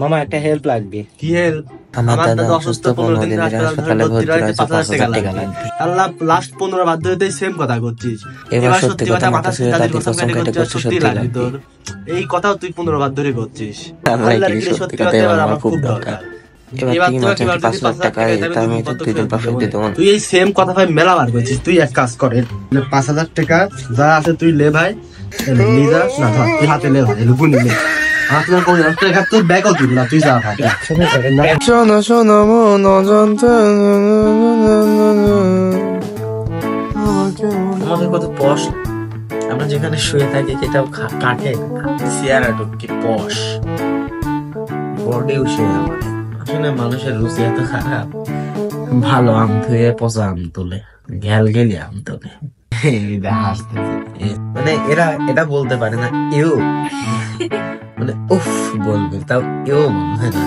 মামা একটা হেল্প লাগবে। কি হেল্প? আমার দাদা অসুস্থ, 15 দিন হাসপাতালে ভর্তি রয়েছে, 5,000 টাকা লাগবে। আল্লাহ, লাস্ট 15 বাধ্য হতে সেম কথা করছিস। এবার সত্যি কথা মাথা ছুঁয়ে দাদির কসম কেটে করছে, সত্যি লাগবে। তোর এই কথাও তুই 15 বার ধরে করছিস। আল্লাহ, আল্লাহর কি কি সত্যি সত্যি কথা কথা এবার এবার আমার আমার খুব খুব দরকার। দরকার। এবার এবার তুই তো মাত্র এবার 5,00,000 টাকা তাহলে আমি তো 2 দিন পর ফেরত দিতে পারবো। তুই এই সেম কথা ভাই মেলা বার করছিস। তুই এক কাজ কর, 5,000 টাকা যা আছে তুই লে ভাই, নিয়ে যা না, ধর তুই হাতে লে ভাই, গুনি লে। আপনার কোন টাকা তোর ব্যাগও দিব না, তুই যা ভাই। শোনো শোনো মন অজান্তে আমাদের কত পশ, আমরা যেখানে শুয়ে থাকি সেটাও কাঠে, চেয়ারটা কি পশ, বডিও শুয়ে আমাদের। আসলে মানুষের রুচি এত খারাপ, ভালো আম ধুয়ে পচা আম তোলে, ঘ্যাল গেলে আম তোলে। মানে এরা এটা বলতে পারে না, ইউ মানে উফ বলবে, তাও ইউ মনে হয় না।